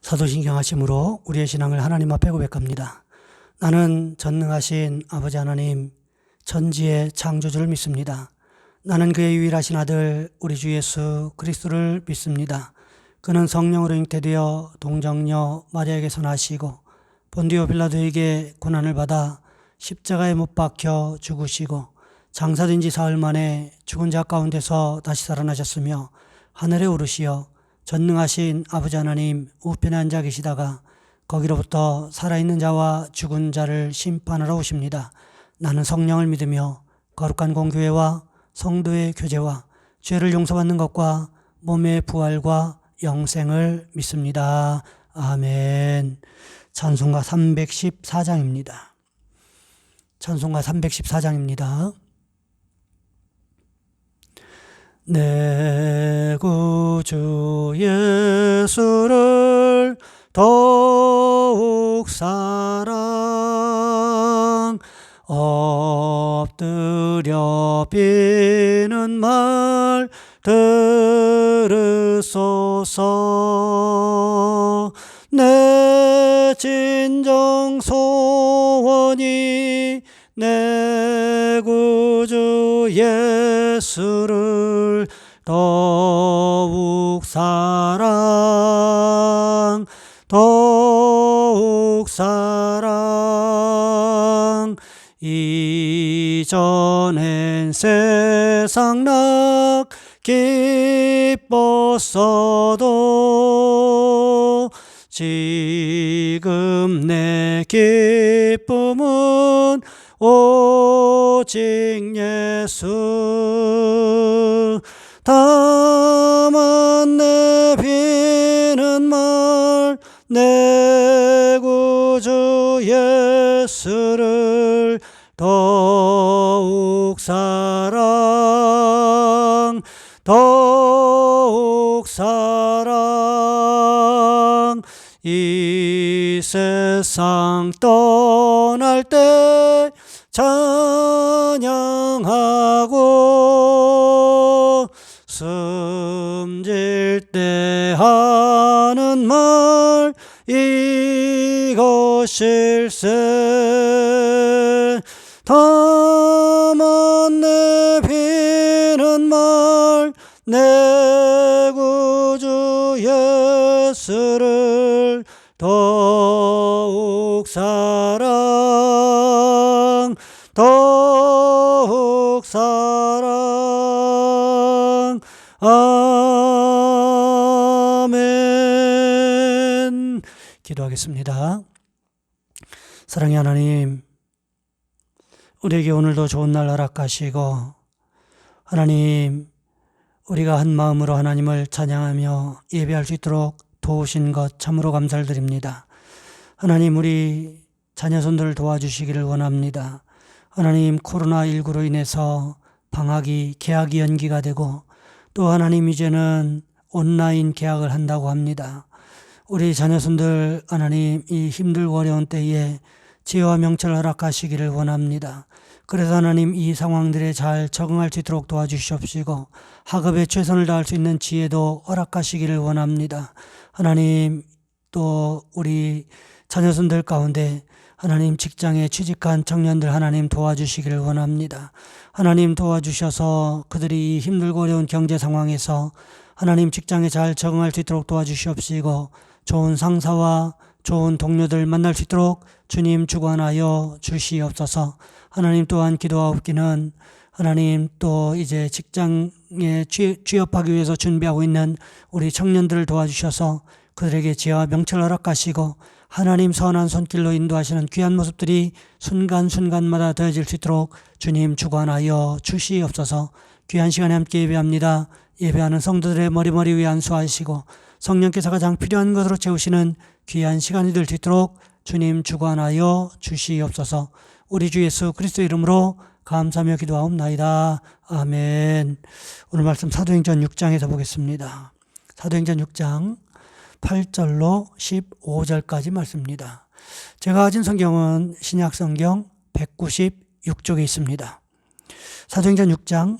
사도신경 하심으로 우리의 신앙을 하나님 앞에 고백합니다. 나는 전능하신 아버지 하나님, 천지의 창조주를 믿습니다. 나는 그의 유일하신 아들 우리 주 예수 그리스도를 믿습니다. 그는 성령으로 잉태되어 동정녀 마리아에게서 나시고 본디오 빌라도에게 고난을 받아 십자가에 못 박혀 죽으시고 장사된 지 사흘 만에 죽은 자 가운데서 다시 살아나셨으며 하늘에 오르시어 전능하신 아버지 하나님 우편에 앉아 계시다가 거기로부터 살아있는 자와 죽은 자를 심판하러 오십니다. 나는 성령을 믿으며 거룩한 공교회와 성도의 교제와 죄를 용서받는 것과 몸의 부활과 영생을 믿습니다. 아멘. 찬송가 314장입니다. 찬송가 314장입니다. 내 구주 예수를 더욱 사랑 엎드려 비는 말 들으소서. 내 진정 소원이 내 구주 예수를 더욱 사랑 이전엔 세상 낙 기뻤어도 지금 내 기쁨은 오직 예수. 다만 내 비는 말 내 구주 예수를 더욱 사랑 이 세상 떠날 때 찬양하고 숨질 때 하는 말 이것일세. 다만 내 비는 말 내 구주 예수를 더욱 사랑 아멘. 기도하겠습니다. 사랑의 하나님, 우리에게 오늘도 좋은 날 허락하시고 하나님, 우리가 한 마음으로 하나님을 찬양하며 예배할 수 있도록 도우신 것 참으로 감사를 드립니다. 하나님, 우리 자녀손들을 도와주시기를 원합니다. 하나님, 코로나19로 인해서 방학이 개학이 연기가 되고 또 하나님 이제는 온라인 개학을 한다고 합니다. 우리 자녀손들 하나님 이 힘들고 어려운 때에 지혜와 명철을 허락하시기를 원합니다. 그래서 하나님 이 상황들에 잘 적응할 수 있도록 도와주시옵시고 학업에 최선을 다할 수 있는 지혜도 허락하시기를 원합니다. 하나님, 또 우리 자녀손들 가운데 하나님 직장에 취직한 청년들 하나님 도와주시기를 원합니다. 하나님 도와주셔서 그들이 이 힘들고 어려운 경제 상황에서 하나님 직장에 잘 적응할 수 있도록 도와주시옵시고 좋은 상사와 좋은 동료들 만날 수 있도록 주님 주관하여 주시옵소서. 하나님 또한 기도하옵기는 하나님 또 이제 직장에 취업하기 위해서 준비하고 있는 우리 청년들을 도와주셔서 그들에게 지혜와 명철을 허락하시고 하나님 선한 손길로 인도하시는 귀한 모습들이 순간순간마다 더해질 수 있도록 주님 주관하여 주시옵소서. 귀한 시간에 함께 예배합니다. 예배하는 성도들의 머리머리 위에 안수하시고 성령께서 가장 필요한 것으로 채우시는 귀한 시간이 될 수 있도록 주님 주관하여 주시옵소서. 우리 주 예수 그리스도 이름으로 감사하며 기도하옵나이다. 아멘. 오늘 말씀 사도행전 6장에서 보겠습니다. 사도행전 6장 8절로 15절까지 말씀입니다. 제가 가진 성경은 신약성경 196쪽에 있습니다. 사도행전 6장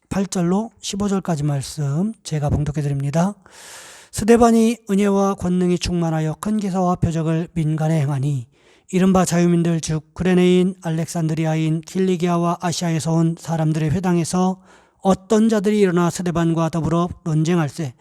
8절로 15절까지 말씀 제가 봉독해 드립니다. 스데반이 은혜와 권능이 충만하여 큰 기사와 표적을 민간에 행하니 이른바 자유민들 즉 구레네인 알렉산드리아인 킬리기아와 아시아에서 온 사람들의 회당에서 어떤 자들이 일어나 스데반과 더불어 논쟁할세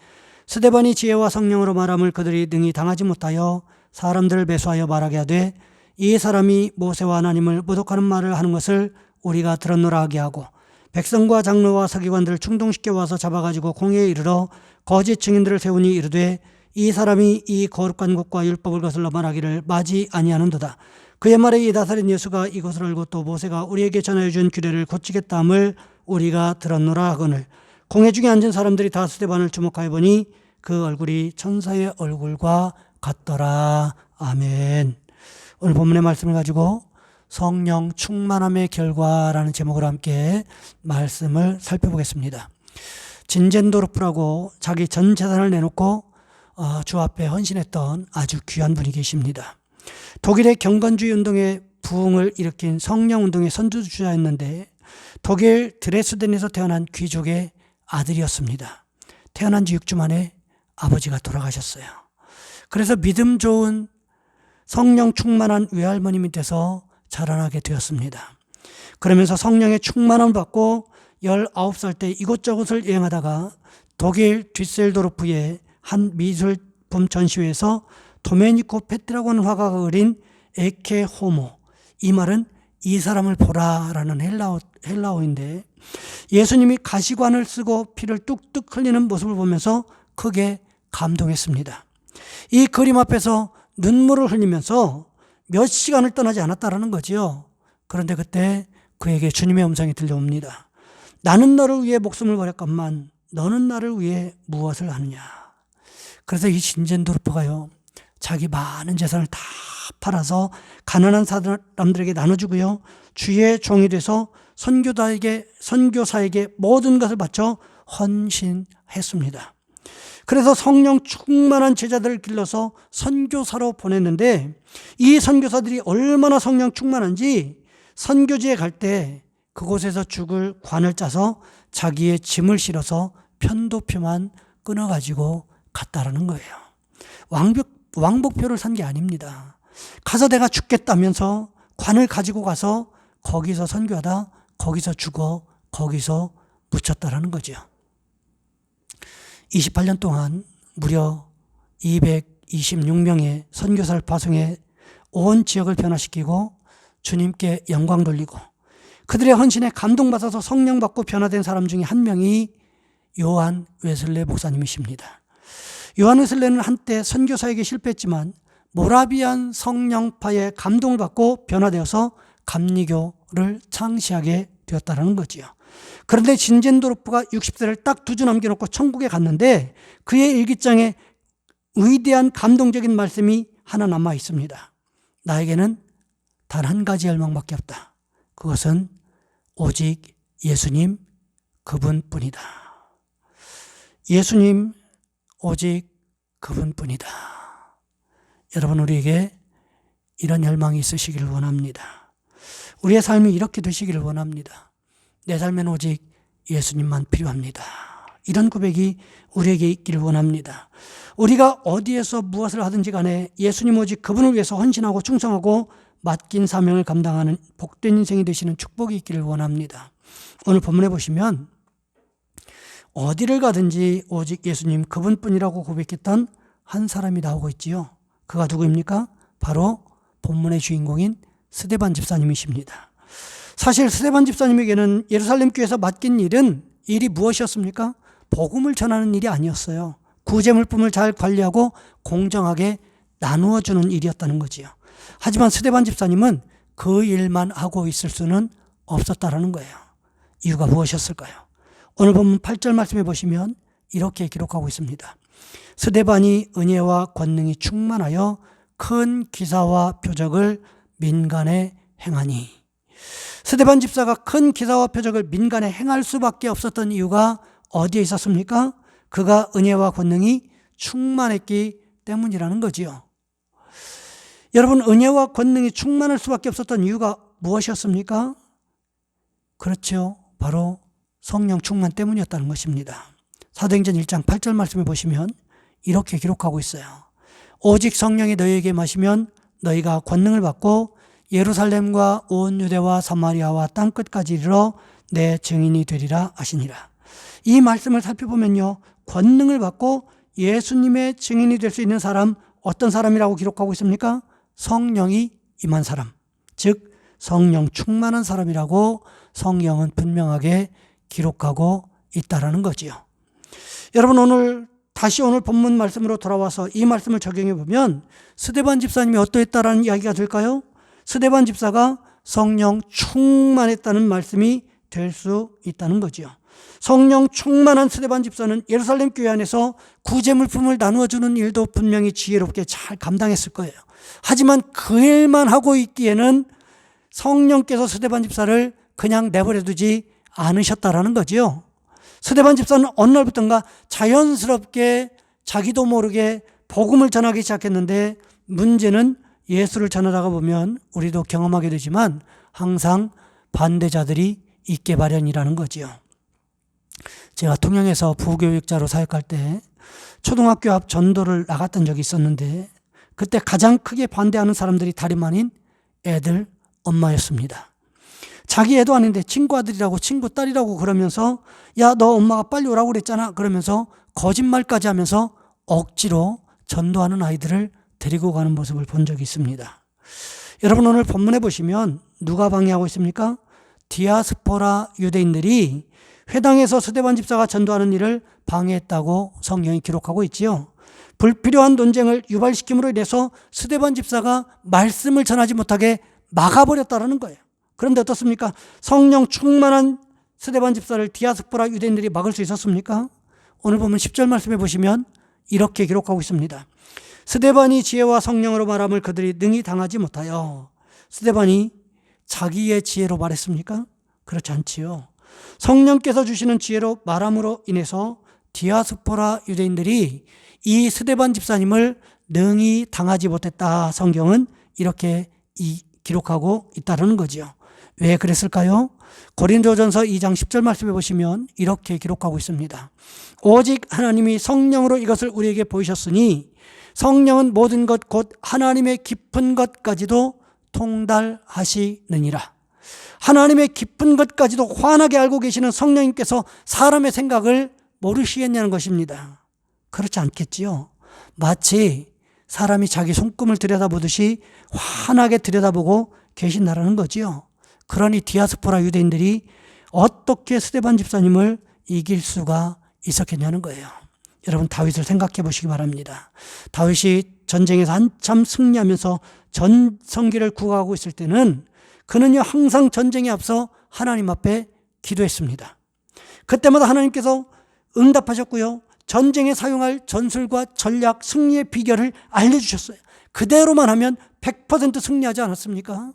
스데반이 지혜와 성령으로 말함을 그들이 능히 당하지 못하여 사람들을 매수하여 말하게 하되 이 사람이 모세와 하나님을 모독하는 말을 하는 것을 우리가 들었노라 하게 하고 백성과 장로와 서기관들을 충동시켜 와서 잡아가지고 공회에 이르러 거짓 증인들을 세우니 이르되 이 사람이 이 거룩한 곳과 율법을 거슬러 말하기를 마지 아니하는도다. 그의 말에 이 나사렛 예수가 이것을 알고 또 모세가 우리에게 전하여 준 규례를 고치겠다 함을 우리가 들었노라 하거늘 공회 중에 앉은 사람들이 다 스데반을 주목하여 보니 그 얼굴이 천사의 얼굴과 같더라. 아멘. 오늘 본문의 말씀을 가지고 성령 충만함의 결과라는 제목으로 함께 말씀을 살펴보겠습니다. 진젠도르프라고 자기 전 재산을 내놓고 주 앞에 헌신했던 아주 귀한 분이 계십니다. 독일의 경건주의 운동의 부흥을 일으킨 성령운동의 선두주자였는데 독일 드레스덴에서 태어난 귀족의 아들이었습니다. 태어난 지 6주 만에 아버지가 돌아가셨어요. 그래서 믿음 좋은 성령 충만한 외할머님이 돼서 자라나게 되었습니다. 그러면서 성령의 충만함을 받고 19살 때 이곳저곳을 여행하다가 독일 뒤셀도르프의 한 미술품 전시회에서 도메니코 페트라고 하는 화가가 그린 에케 호모, 이 말은 이 사람을 보라라는 헬라어인데 예수님이 가시관을 쓰고 피를 뚝뚝 흘리는 모습을 보면서 크게 감동했습니다. 이 그림 앞에서 눈물을 흘리면서 몇 시간을 떠나지 않았다라는 거지요. 그런데 그때 그에게 주님의 음성이 들려옵니다. 나는 너를 위해 목숨을 버렸건만 너는 나를 위해 무엇을 하느냐. 그래서 이 진젠도르프가요, 자기 많은 재산을 다 팔아서 가난한 사람들에게 나눠주고요, 주의 종이 돼서 선교사에게 모든 것을 바쳐 헌신했습니다. 그래서 성령 충만한 제자들을 길러서 선교사로 보냈는데 이 선교사들이 얼마나 성령 충만한지 선교지에 갈 때 그곳에서 죽을 관을 짜서 자기의 짐을 실어서 편도표만 끊어가지고 갔다라는 거예요. 왕복표를 산 게 아닙니다. 가서 내가 죽겠다면서 관을 가지고 가서 거기서 선교하다 거기서 죽어 거기서 묻혔다라는 거죠. 28년 동안 무려 226명의 선교사를 파송해 온 지역을 변화시키고 주님께 영광 돌리고 그들의 헌신에 감동받아서 성령 받고 변화된 사람 중에 한 명이 요한 웨슬레 목사님이십니다. 요한 웨슬레는 한때 선교사에게 실패했지만 모라비안 성령파의 감동을 받고 변화되어서 감리교를 창시하게 되었다는 거지요. 그런데 진젠도르프가 60세를 딱 두 주 남겨놓고 천국에 갔는데 그의 일기장에 위대한 감동적인 말씀이 하나 남아 있습니다. 나에게는 단 한 가지 열망밖에 없다. 그것은 오직 예수님 그분뿐이다. 예수님 오직 그분뿐이다. 여러분, 우리에게 이런 열망이 있으시기를 원합니다. 우리의 삶이 이렇게 되시기를 원합니다. 내 삶엔 오직 예수님만 필요합니다. 이런 고백이 우리에게 있기를 원합니다. 우리가 어디에서 무엇을 하든지 간에 예수님 오직 그분을 위해서 헌신하고 충성하고 맡긴 사명을 감당하는 복된 인생이 되시는 축복이 있기를 원합니다. 오늘 본문에 보시면 어디를 가든지 오직 예수님 그분뿐이라고 고백했던 한 사람이 나오고 있지요. 그가 누구입니까? 바로 본문의 주인공인 스데반 집사님이십니다. 사실 스데반 집사님에게는 예루살렘 교회에서 맡긴 일이 무엇이었습니까? 복음을 전하는 일이 아니었어요. 구제물품을 잘 관리하고 공정하게 나누어 주는 일이었다는 거지요. 하지만 스데반 집사님은 그 일만 하고 있을 수는 없었다라는 거예요. 이유가 무엇이었을까요? 오늘 본문 8절 말씀해 보시면 이렇게 기록하고 있습니다. 스데반이 은혜와 권능이 충만하여 큰 기사와 표적을 민간에 행하니. 스데반 집사가 큰 기사와 표적을 민간에 행할 수밖에 없었던 이유가 어디에 있었습니까? 그가 은혜와 권능이 충만했기 때문이라는 거지요. 여러분, 은혜와 권능이 충만할 수밖에 없었던 이유가 무엇이었습니까? 그렇죠. 바로 성령 충만 때문이었다는 것입니다. 사도행전 1장 8절 말씀해 보시면 이렇게 기록하고 있어요. 오직 성령이 너희에게 마시면 너희가 권능을 받고 예루살렘과 온 유대와 사마리아와 땅끝까지 이르러 내 증인이 되리라 하시니라. 이 말씀을 살펴보면요, 권능을 받고 예수님의 증인이 될 수 있는 사람, 어떤 사람이라고 기록하고 있습니까? 성령이 임한 사람, 즉 성령 충만한 사람이라고 성경은 분명하게 기록하고 있다라는 거지요. 여러분, 다시 오늘 본문 말씀으로 돌아와서 이 말씀을 적용해 보면 스데반 집사님이 어떠했다라는 이야기가 될까요? 스데반 집사가 성령 충만했다는 말씀이 될 수 있다는 거지요. 성령 충만한 스데반 집사는 예루살렘 교회 안에서 구제물품을 나누어주는 일도 분명히 지혜롭게 잘 감당했을 거예요. 하지만 그 일만 하고 있기에는 성령께서 스데반 집사를 그냥 내버려두지 않으셨다라는 거지요. 스데반 집사는 어느 날부터인가 자연스럽게 자기도 모르게 복음을 전하기 시작했는데, 문제는 예수를 전하다가 보면 우리도 경험하게 되지만 항상 반대자들이 있게 마련이라는 거지요. 제가 통영에서 부교육자로 사역할 때 초등학교 앞 전도를 나갔던 적이 있었는데, 그때 가장 크게 반대하는 사람들이 다름 아닌 애들 엄마였습니다. 자기 애도 아닌데 친구 아들이라고 친구 딸이라고 그러면서, 야, 너 엄마가 빨리 오라고 그랬잖아 그러면서 거짓말까지 하면서 억지로 전도하는 아이들을 데리고 가는 모습을 본 적이 있습니다. 여러분, 오늘 본문에 보시면 누가 방해하고 있습니까? 디아스포라 유대인들이 회당에서 스데반 집사가 전도하는 일을 방해했다고 성경이 기록하고 있지요. 불필요한 논쟁을 유발시킴으로 인해서 스데반 집사가 말씀을 전하지 못하게 막아버렸다는 거예요. 그런데 어떻습니까? 성령 충만한 스데반 집사를 디아스포라 유대인들이 막을 수 있었습니까? 오늘 보면 10절 말씀해 보시면 이렇게 기록하고 있습니다. 스데반이 지혜와 성령으로 말함을 그들이 능히 당하지 못하여. 스데반이 자기의 지혜로 말했습니까? 그렇지 않지요. 성령께서 주시는 지혜로 말함으로 인해서 디아스포라 유대인들이 이 스데반 집사님을 능히 당하지 못했다. 성경은 이렇게 기록하고 있다는 거지요. 왜 그랬을까요? 고린도전서 2장 10절 말씀해 보시면 이렇게 기록하고 있습니다. 오직 하나님이 성령으로 이것을 우리에게 보이셨으니 성령은 모든 것 곧 하나님의 깊은 것까지도 통달하시느니라. 하나님의 깊은 것까지도 환하게 알고 계시는 성령님께서 사람의 생각을 모르시겠냐는 것입니다. 그렇지 않겠지요. 마치 사람이 자기 손금을 들여다보듯이 환하게 들여다보고 계신다라는 거지요. 그러니 디아스포라 유대인들이 어떻게 스데반 집사님을 이길 수가 있었겠냐는 거예요. 여러분, 다윗을 생각해 보시기 바랍니다. 다윗이 전쟁에서 한참 승리하면서 전성기를 구가하고 있을 때는 그는요 항상 전쟁에 앞서 하나님 앞에 기도했습니다. 그때마다 하나님께서 응답하셨고요, 전쟁에 사용할 전술과 전략, 승리의 비결을 알려주셨어요. 그대로만 하면 100% 승리하지 않았습니까?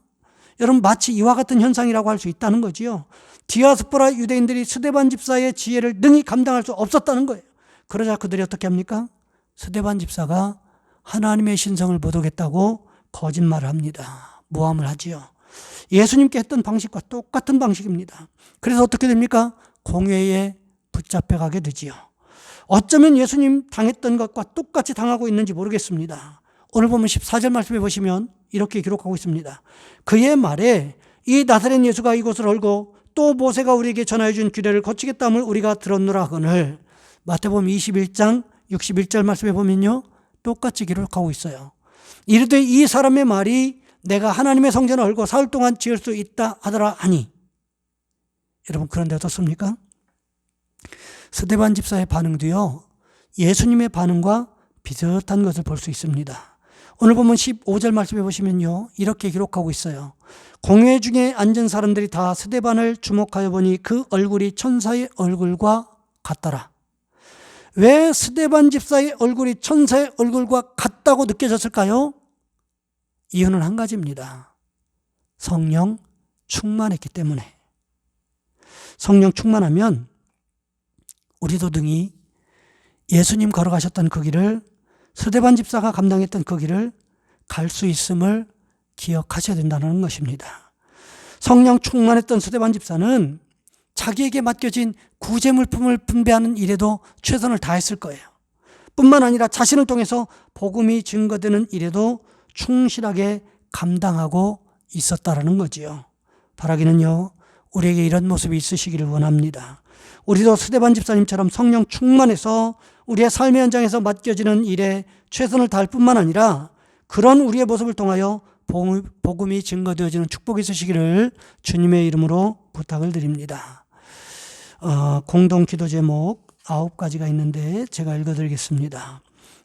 여러분, 마치 이와 같은 현상이라고 할 수 있다는 거지요. 디아스포라 유대인들이 스데반 집사의 지혜를 능히 감당할 수 없었다는 거예요. 그러자 그들이 어떻게 합니까? 스데반 집사가 하나님의 신성을 못 오겠다고 거짓말을 합니다. 모함을 하지요. 예수님께 했던 방식과 똑같은 방식입니다. 그래서 어떻게 됩니까? 공회에 붙잡혀가게 되지요. 어쩌면 예수님 당했던 것과 똑같이 당하고 있는지 모르겠습니다. 오늘 보면 14절 말씀해 보시면 이렇게 기록하고 있습니다. 그의 말에 이 나사렛 예수가 이곳을 헐고 또 모세가 우리에게 전하여 준 규례를 거치겠다 함을 우리가 들었노라 하거늘. 마태복음 21장 61절 말씀해 보면요 똑같이 기록하고 있어요. 이르되 이 사람의 말이 내가 하나님의 성전을 헐고 사흘 동안 지을 수 있다 하더라 하니. 여러분, 그런데 어떻습니까? 스데반 집사의 반응도요 예수님의 반응과 비슷한 것을 볼 수 있습니다. 오늘 보면 15절 말씀해 보시면요 이렇게 기록하고 있어요. 공회 중에 앉은 사람들이 다 스데반을 주목하여 보니 그 얼굴이 천사의 얼굴과 같더라. 왜 스데반 집사의 얼굴이 천사의 얼굴과 같다고 느껴졌을까요? 이유는 한 가지입니다. 성령 충만했기 때문에. 성령 충만하면 우리도 등이 예수님 걸어가셨던 그 길을, 스데반 집사가 감당했던 그 길을 갈 수 있음을 기억하셔야 된다는 것입니다. 성령 충만했던 스데반 집사는 자기에게 맡겨진 구제물품을 분배하는 일에도 최선을 다했을 거예요. 뿐만 아니라 자신을 통해서 복음이 증거되는 일에도 충실하게 감당하고 있었다라는 거지요. 바라기는요, 우리에게 이런 모습이 있으시기를 원합니다. 우리도 스데반 집사님처럼 성령 충만해서 우리의 삶의 현장에서 맡겨지는 일에 최선을 다할 뿐만 아니라 그런 우리의 모습을 통하여 복음이 증거되어지는 축복이 있으시기를 주님의 이름으로 부탁을 드립니다. 공동 기도 제목 9가지가 있는데 제가 읽어드리겠습니다.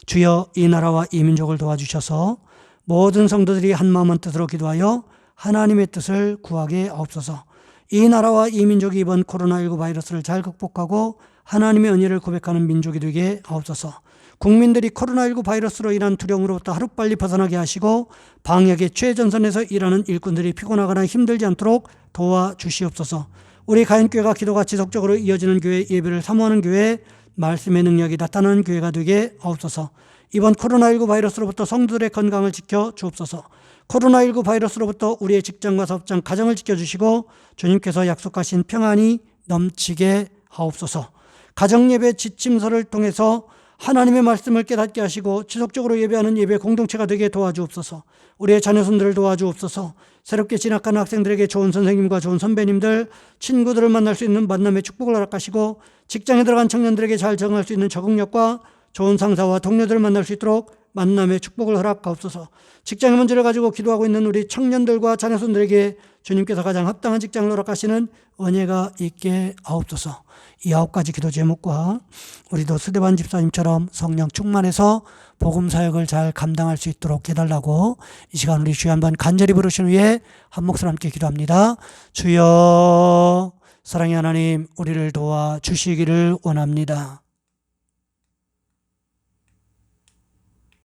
주여, 이 나라와 이 민족을 도와주셔서 모든 성도들이 한마음 한뜻으로 기도하여 하나님의 뜻을 구하게 하옵소서. 이 나라와 이 민족이 이번 코로나19 바이러스를 잘 극복하고 하나님의 은혜를 고백하는 민족이 되게 하옵소서. 국민들이 코로나19 바이러스로 인한 두려움으로부터 하루빨리 벗어나게 하시고 방역의 최전선에서 일하는 일꾼들이 피곤하거나 힘들지 않도록 도와주시옵소서. 우리 가인교회가 기도가 지속적으로 이어지는 교회, 예배를 사모하는 교회, 말씀의 능력이 나타나는 교회가 되게 하옵소서. 이번 코로나19 바이러스로부터 성도들의 건강을 지켜 주옵소서. 코로나19 바이러스로부터 우리의 직장과 사업장, 가정을 지켜주시고 주님께서 약속하신 평안이 넘치게 하옵소서. 가정예배 지침서를 통해서 하나님의 말씀을 깨닫게 하시고 지속적으로 예배하는 예배 공동체가 되게 도와주옵소서. 우리의 자녀손들을 도와주옵소서. 새롭게 진학하는 학생들에게 좋은 선생님과 좋은 선배님들, 친구들을 만날 수 있는 만남의 축복을 허락하시고 직장에 들어간 청년들에게 잘 적응할 수 있는 적응력과 좋은 상사와 동료들을 만날 수 있도록 만남의 축복을 허락하옵소서. 직장의 문제를 가지고 기도하고 있는 우리 청년들과 자녀손들에게 주님께서 가장 합당한 직장을 허락하시는 은혜가 있게 하옵소서. 이 9가지 기도 제목과 우리도 스데반 집사님처럼 성령 충만해서 복음 사역을 잘 감당할 수 있도록 해달라고 이 시간 우리 주여 한번 간절히 부르신 후에 한 목소리 함께 기도합니다. 주여, 사랑의 하나님, 우리를 도와주시기를 원합니다.